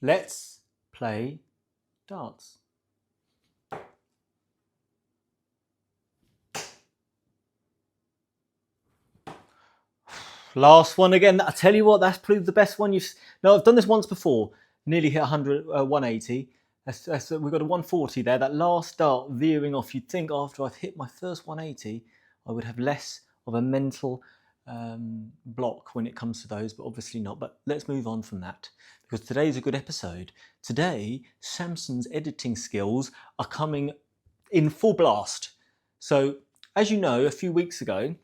Let's play darts. Last one again. I tell you what, that's probably the best one you've... No, I've done this once before. Nearly hit 180. We've got a 140 there. That last dart veering off. You'd think after I've hit my first 180, I would have less of a mental block when it comes to those, but obviously not. But let's move on from that, because today's a good episode. Today, Samson's editing skills are coming in full blast. So, as you know, a few weeks ago,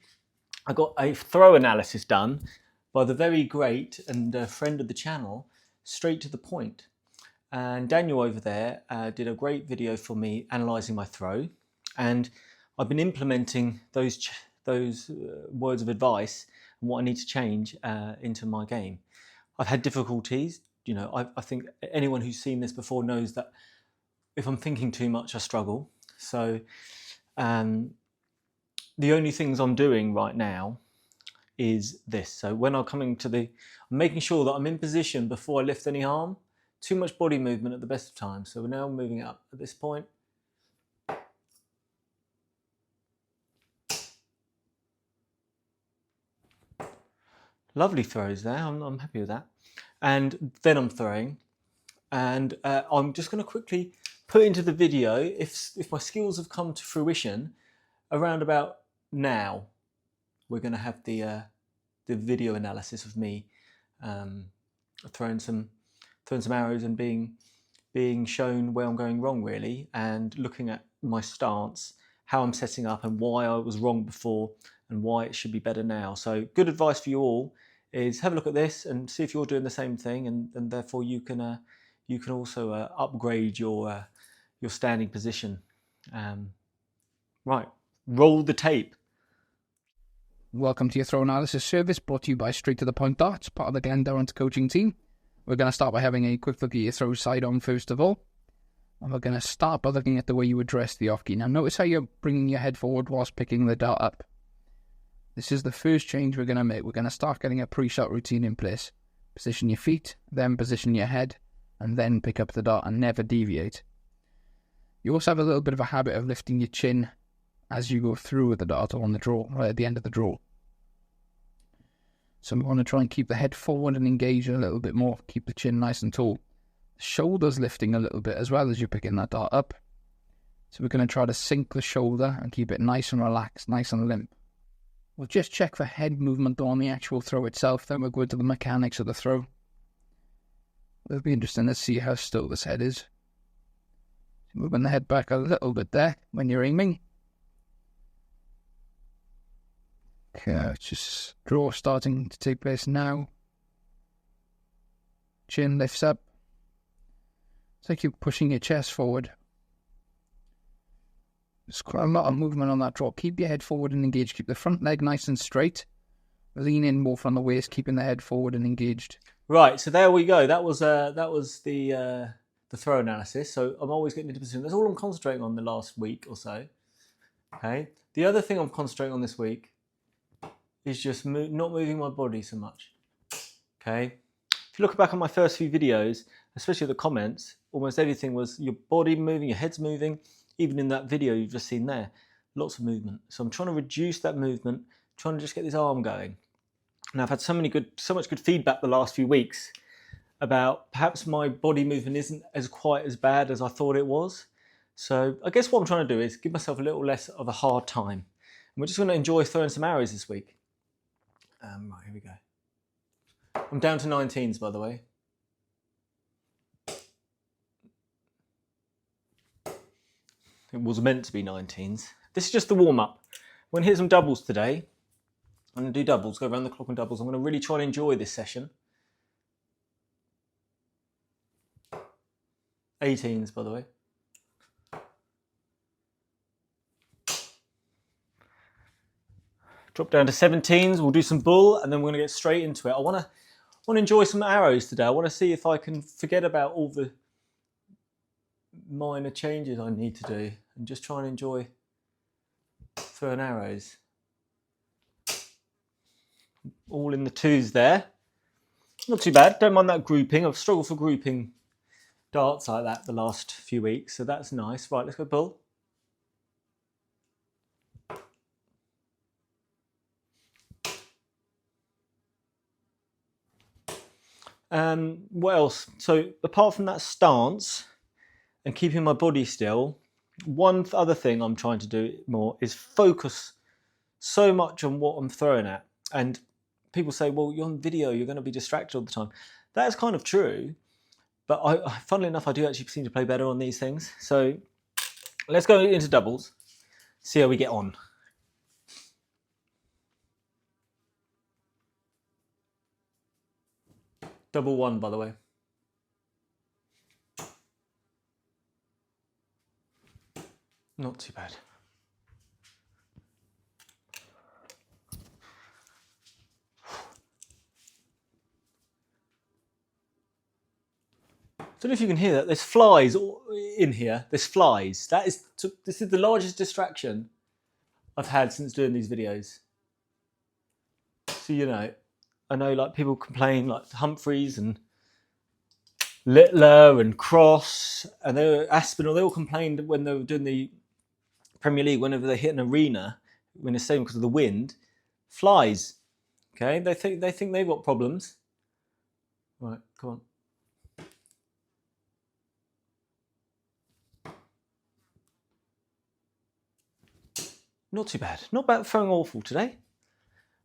I got a throw analysis done by the very great and friend of the channel, Straight to the Point. And Daniel over there did a great video for me analysing my throw. And I've been implementing those words of advice and what I need to change into my game. I've had difficulties. You know, I think anyone who's seen this before knows that if I'm thinking too much, I struggle. So the only things I'm doing right now is this. So when I'm coming to I'm making sure that I'm in position before I lift any arm. Too much body movement at the best of times. So we're now moving up at this point. Lovely throws there. I'm happy with that. And then I'm throwing. And I'm just going to quickly put into the video, if my skills have come to fruition, around about now, we're going to have the video analysis of me throwing some arrows and being shown where I'm going wrong, really, and looking at my stance, how I'm setting up, and why I was wrong before and why it should be better now. So good advice for you all is have a look at this and see if you're doing the same thing, and therefore you can also upgrade your standing position. Right, roll the tape. Welcome to your throw analysis service, brought to you by Straight to the Point Darts, part of the Glendarrant coaching team. We're going to start by having a quick look at your throw side on first of all. And we're going to start by looking at the way you address the off key. Now notice how you're bringing your head forward whilst picking the dart up. This is the first change we're going to make. We're going to start getting a pre-shot routine in place. Position your feet, then position your head, and then pick up the dart and never deviate. You also have a little bit of a habit of lifting your chin as you go through with the dart on the draw, right at the end of the draw. So we want to try and keep the head forward and engage a little bit more. Keep the chin nice and tall. The shoulders lifting a little bit as well as you're picking that dart up. So we're going to try to sink the shoulder and keep it nice and relaxed, nice and limp. We'll just check for head movement on the actual throw itself, then we'll go into the mechanics of the throw. It'll be interesting to see how still this head is. Moving the head back a little bit there when you're aiming. Okay, just draw starting to take place now. Chin lifts up. It's like you're pushing your chest forward. There's quite a lot of movement on that draw. Keep your head forward and engaged. Keep the front leg nice and straight. Lean in more from the waist, keeping the head forward and engaged. Right, so there we go. That was the throw analysis. So I'm always getting into position. That's all I'm concentrating on the last week or so. Okay. The other thing I'm concentrating on this week is just not moving my body so much. Okay. If you look back on my first few videos, especially the comments, almost everything was your body moving, your head's moving. Even in that video you've just seen there, lots of movement. So I'm trying to reduce that movement, trying to just get this arm going. And I've had so much good feedback the last few weeks about perhaps my body movement isn't quite as bad as I thought it was. So I guess what I'm trying to do is give myself a little less of a hard time. And we're just going to enjoy throwing some arrows this week. Right, here we go. I'm down to 19s, by the way. It was meant to be 19s. This is just the warm-up. We're going to hit some doubles today. I'm going to do doubles, go around the clock on doubles. I'm going to really try and enjoy this session. 18s, by the way. Drop down to 17s. We'll do some bull, and then we're going to get straight into it. I want to enjoy some arrows today. I want to see if I can forget about all the minor changes I need to do and just try and enjoy throwing arrows. All in the twos there. Not too bad. Don't mind that grouping. I've struggled for grouping darts like that the last few weeks, so that's nice. Right, let's go bull. What else? So apart from that stance and keeping my body still, one other thing I'm trying to do more is focus so much on what I'm throwing at. And people say, well, you're on video, you're going to be distracted all the time. That is kind of true, but funnily enough, I do actually seem to play better on these things. So let's go into doubles, see how we get on. Double one, by the way. Not too bad. I don't know if you can hear that. There's flies in here. There's flies. This is the largest distraction I've had since doing these videos. So, you know, I know like people complain, like Humphreys and Littler and Cross and Aspinall, they all complained when they were doing the Premier League, whenever they hit an arena, when it's stadium because of the wind, flies. Okay, they think they've got problems. Right, come on. Not too bad. Not bad throwing awful today.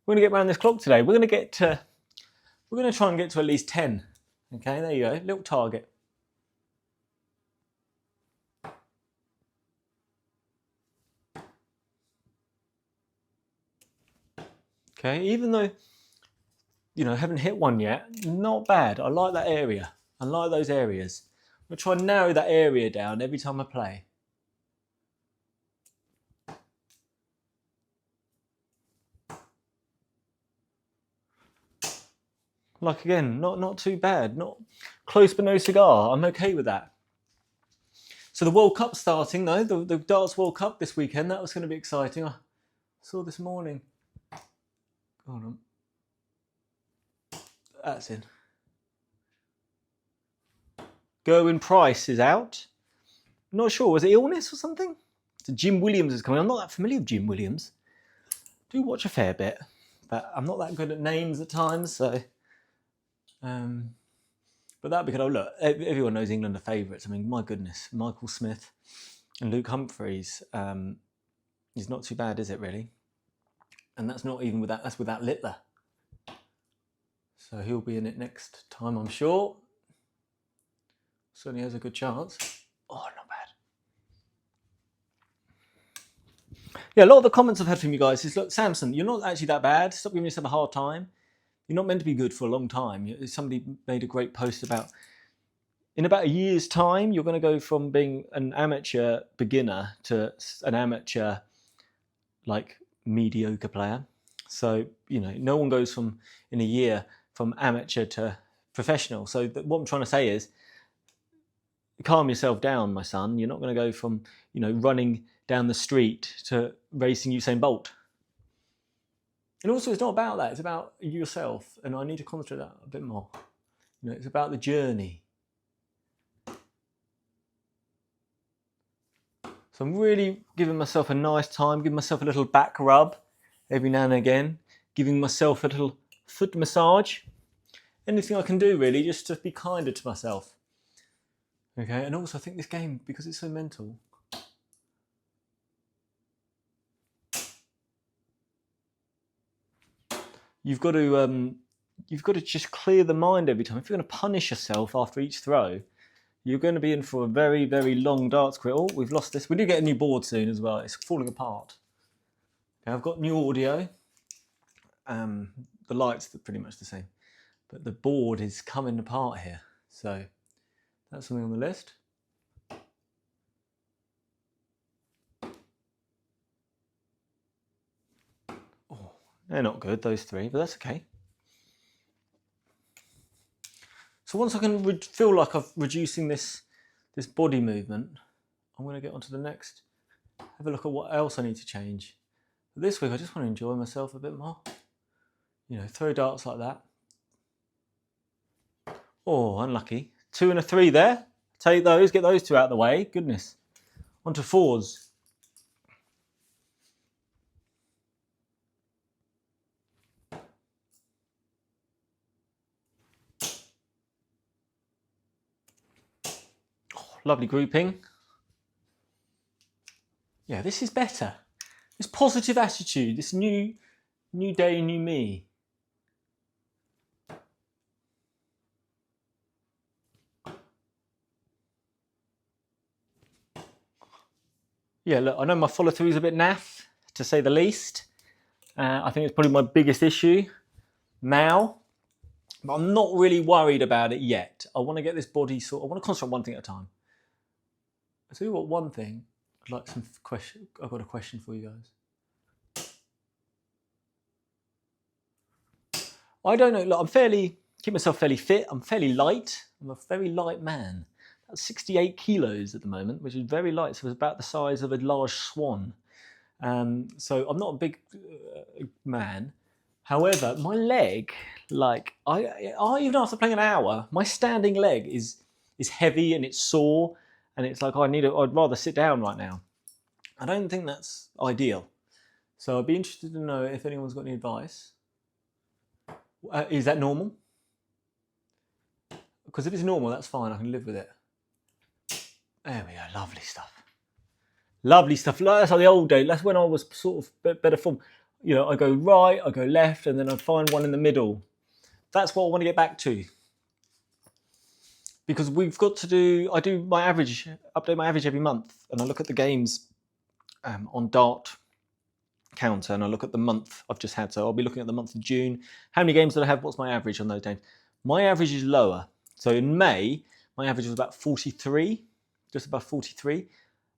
We're going to get around this clock today. We're going to try and get to at least 10. Okay, there you go. Little target. Okay, even though, you know, I haven't hit one yet, not bad. I like that area. I like those areas. I'm going to try and narrow that area down every time I play. Like again, not too bad. Not close but no cigar. I'm okay with that. So the World Cup's starting though. The Darts World Cup this weekend. That was going to be exciting. I saw this morning. Hold on. That's in. Gerwyn Price is out. Not sure. Was it illness or something? So Jim Williams is coming. I'm not that familiar with Jim Williams. Do watch a fair bit, but I'm not that good at names at times. So. But that'd be good. Oh, look, everyone knows England are favourites. I mean, my goodness, Michael Smith and Luke Humphreys is not too bad, is it really? And that's not even without, that's without Littler. So he'll be in it next time, I'm sure. Certainly has a good chance. Oh, not bad. Yeah, a lot of the comments I've had from you guys is, look, Samson, you're not actually that bad. Stop giving yourself a hard time. You're not meant to be good for a long time. Somebody made a great post about, in about a year's time, you're going to go from being an amateur beginner to an amateur, like, mediocre player. So, you know, no one goes from, in a year, from amateur to professional. So what I'm trying to say is, calm yourself down, my son. You're not going to go from, you know, running down the street to racing Usain Bolt. And also, it's not about that. It's about yourself. And I need to concentrate that a bit more. You know, it's about the journey. So I'm really giving myself a nice time, giving myself a little back rub every now and again, giving myself a little foot massage. Anything I can do, really, just to be kinder to myself. Okay, and also I think this game, because it's so mental, you've got to just clear the mind every time. If you're going to punish yourself after each throw, you're going to be in for a very, very long darts career. Oh, we've lost this. We do get a new board soon as well. It's falling apart. Okay, I've got new audio. The lights are pretty much the same, but the board is coming apart here. So that's something on the list. Oh, they're not good, those three, but that's okay. So once I can feel like I'm reducing this body movement, I'm going to get onto the next, have a look at what else I need to change. But this week I just want to enjoy myself a bit more. You know, throw darts like that. Oh, unlucky. 2 and a 3 there. take those, get those two out of the way. Goodness. On to fours. Oh, lovely grouping. Yeah, this is better. This positive attitude, this new day, new me. Yeah, look, I know my follow through is a bit naff, to say the least. I think it's probably my biggest issue now, but I'm not really worried about it yet. I want to get this body I want to concentrate on one thing at a time. I'll tell you what, one thing, I'd like some question. I've got a question for you guys. I don't know, look, keep myself fairly fit. I'm fairly light. I'm a very light man. 68 kilos at the moment, which is very light, so it's about the size of a large swan. So I'm not a big man. However, my leg, like I even after playing an hour, my standing leg is heavy and it's sore, and it's like I'd rather sit down right now. I don't think that's ideal. So I'd be interested to know if anyone's got any advice. Is that normal? Because if it's normal, that's fine. I can live with it. There we go, lovely stuff. Lovely stuff. That's like the old days. That's when I was sort of better form. You know, I go right, I go left, and then I'd find one in the middle. That's what I want to get back to. Because we've got to do, I do my average, update my average every month, and I look at the games on Dart Counter, and I look at the month I've just had. So I'll be looking at the month of June. How many games did I have? What's my average on those games? My average is lower. So in May, my average was about 43. Just above 43.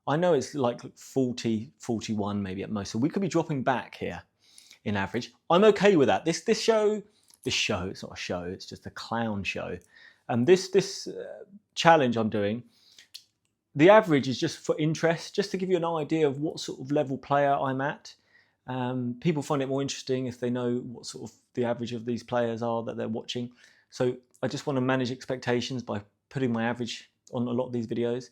I know it's like 40, 41 maybe at most. So we could be dropping back here in average. I'm okay with that. This show, it's not a show, it's just a clown show. And this challenge I'm doing, the average is just for interest, just to give you an idea of what sort of level player I'm at. People find it more interesting if they know what sort of the average of these players are that they're watching. So I just want to manage expectations by putting my average on a lot of these videos.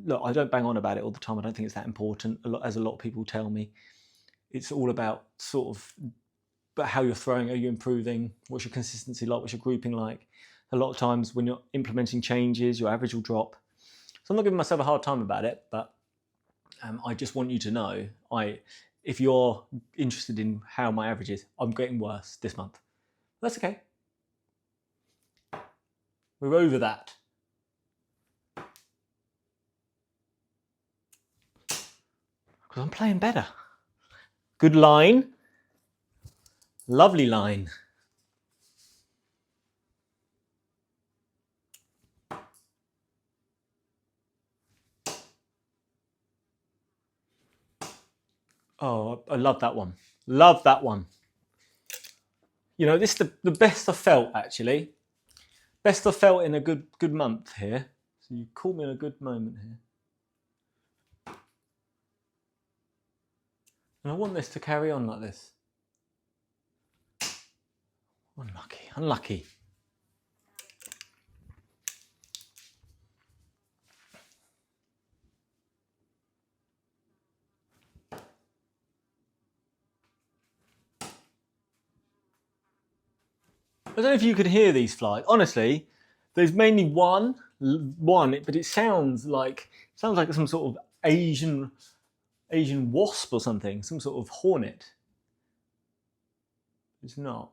Look, I don't bang on about it all the time. I don't think it's that important. As a lot of people tell me, it's all about sort of how you're throwing. Are you improving? What's your consistency like? What's your grouping like? A lot of times when you're implementing changes, your average will drop. So I'm not giving myself a hard time about it, but I just want you to know, if you're interested in how my average is, I'm getting worse this month. That's okay. We're over that. Because I'm playing better. Good line. Lovely line. Oh, I love that one. Love that one. You know, this is the best I've felt, actually. Best I've felt in a good month here. So you caught me in a good moment here. And I want this to carry on like this. Unlucky, unlucky. I don't know if you could hear these flies. Honestly, there's mainly one, but it sounds like some sort of Asian wasp or something, some sort of hornet. It's not.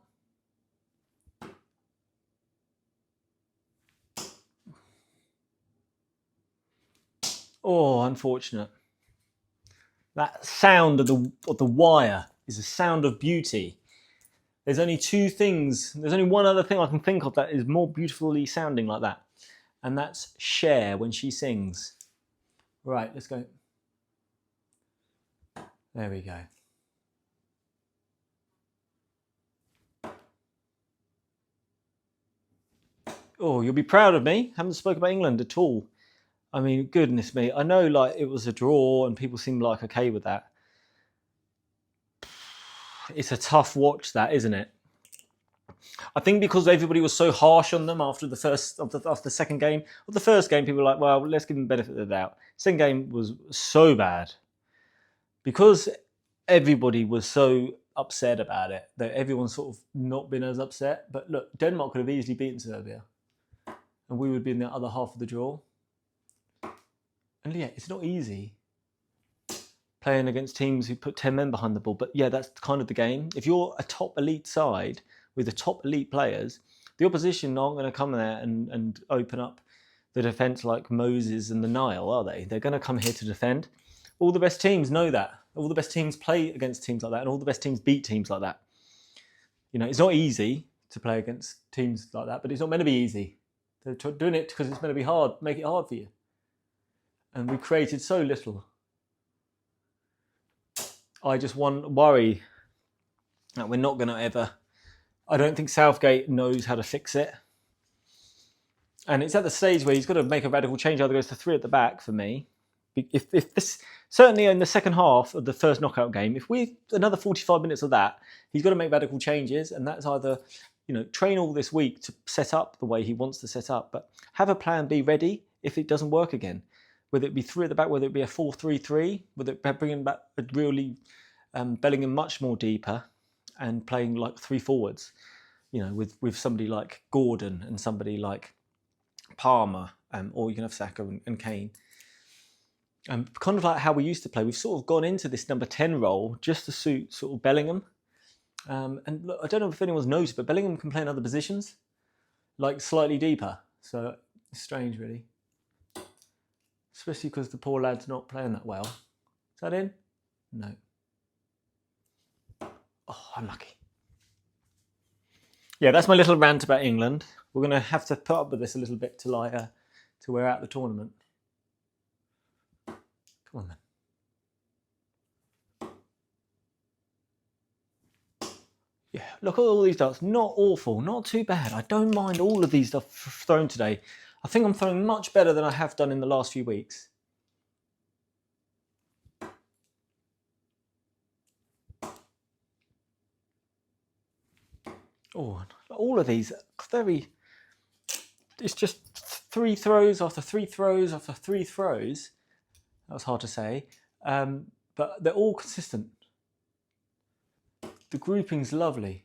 Oh, unfortunate. That sound of the wire is a sound of beauty. There's only two things, there's only one other thing I can think of that is more beautifully sounding like that. And that's Cher when she sings. Right, let's go. There we go. Oh, you'll be proud of me. Haven't spoken about England at all. I mean, goodness me. I know like it was a draw and people seem like okay with that. It's a tough watch, that, isn't it? I think because everybody was so harsh on them after the second game. Of the first game, people were like, well, let's give them the benefit of the doubt. Second game was so bad. Because everybody was so upset about it, that everyone's sort of not been as upset. But look, Denmark could have easily beaten Serbia. And we would be in the other half of the draw. And yeah, it's not easy playing against teams who put 10 men behind the ball. But yeah, that's kind of the game. If you're a top elite side with the top elite players, the opposition aren't going to come there and open up the defence like Moses and the Nile, are they? They're going to come here to defend. All the best teams know that. All the best teams play against teams like that, and all the best teams beat teams like that. You know, it's not easy to play against teams like that, but it's not meant to be easy. They're doing it because it's meant to be hard, make it hard for you. And we created so little. I just worry that we're not going to ever... I don't think Southgate knows how to fix it. And it's at the stage where he's got to make a radical change. Either goes to 3 at the back for me. If this, certainly in the second half of the first knockout game, if we another 45 minutes of that, he's got to make radical changes, and that's either, you know, train all this week to set up the way he wants to set up, but have a plan B ready if it doesn't work again. Whether it be 3 at the back, whether it be a 4-3-3, whether it be bringing back really Bellingham much more deeper and playing like 3 forwards, you know, with somebody like Gordon and somebody like Palmer, or you can have Saka and Kane. Kind of like how we used to play. We've sort of gone into this number 10 role just to suit sort of Bellingham. And look, I don't know if anyone's noticed, but Bellingham can play in other positions, like slightly deeper. So it's strange, really. Especially because the poor lad's not playing that well. Is that in? No. Oh, unlucky. Yeah, that's my little rant about England. We're going to have to put up with this a little bit till we're out the tournament. Come on, then. Yeah, look at all these darts. Not awful, not too bad. I don't mind all of these stuff thrown today. I think I'm throwing much better than I have done in the last few weeks. Oh, all of these very... It's just 3 throws after 3 throws after 3 throws. That was hard to say. But they're all consistent. The grouping's lovely.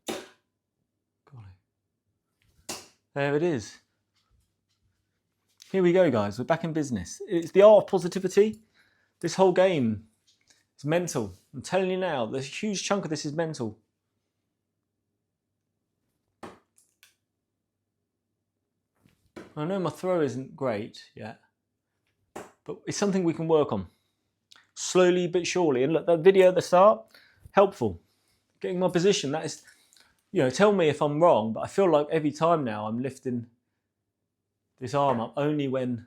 Golly. There it is. Here we go, guys. We're back in business. It's the art of positivity. This whole game is mental. I'm telling you now, there's a huge chunk of this is mental. I know my throw isn't great yet, but it's something we can work on. Slowly but surely. And look, that video at the start, helpful. Getting my position, that is, you know, tell me if I'm wrong, but I feel like every time now I'm lifting this arm up only when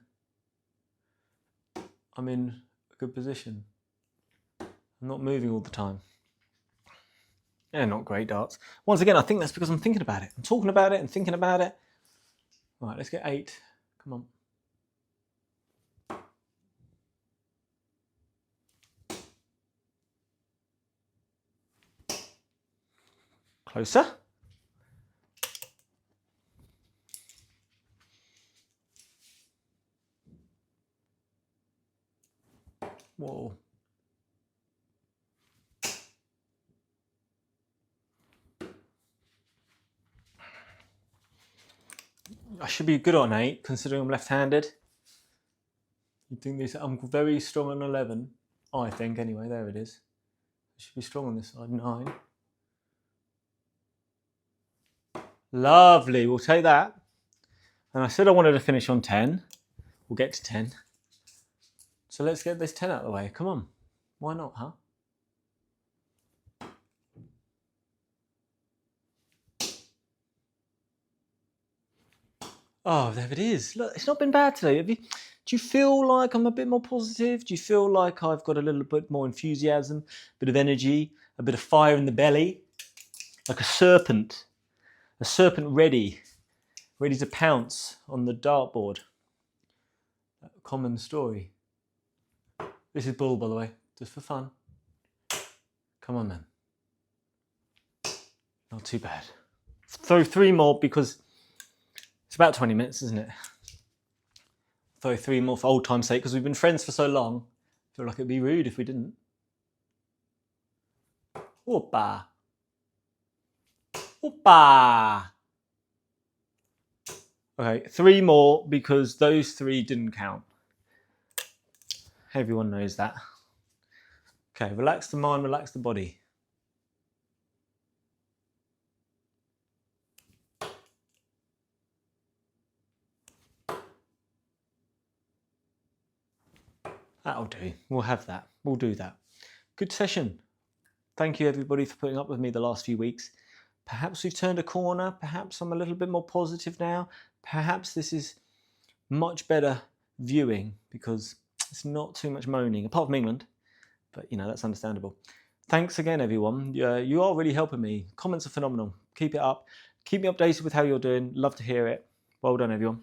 I'm in a good position. I'm not moving all the time. Yeah, not great darts. Once again, I think that's because I'm thinking about it. I'm talking about it and thinking about it. Right, let's get 8. Come on. Closer. Whoa. I should be good on 8, considering I'm left-handed. You'd think this, I'm very strong on 11. I think, anyway, there it is. I should be strong on this side, 9. Lovely, we'll take that. And I said I wanted to finish on 10. We'll get to 10. So let's get this 10 out of the way. Come on. Why not, huh? Oh, there it is. Look, it's not been bad today. Do you feel like I'm a bit more positive? Do you feel like I've got a little bit more enthusiasm, a bit of energy, a bit of fire in the belly? Like a serpent ready to pounce on the dartboard. That common story. This is bull, by the way, just for fun. Come on, man. Not too bad. Throw 3 more because it's about 20 minutes, isn't it? Throw 3 more for old time's sake because we've been friends for so long. I feel like it'd be rude if we didn't. Opa. Opa. Okay, 3 more because those 3 didn't count. Everyone knows that. Okay, relax the mind, relax the body. That'll do. We'll have that. We'll do that. Good session. Thank you everybody for putting up with me the last few weeks. Perhaps we've turned a corner. Perhaps I'm a little bit more positive now. Perhaps this is much better viewing because it's not too much moaning, apart from England. But, you know, that's understandable. Thanks again, everyone. You are really helping me. Comments are phenomenal. Keep it up. Keep me updated with how you're doing. Love to hear it. Well done, everyone.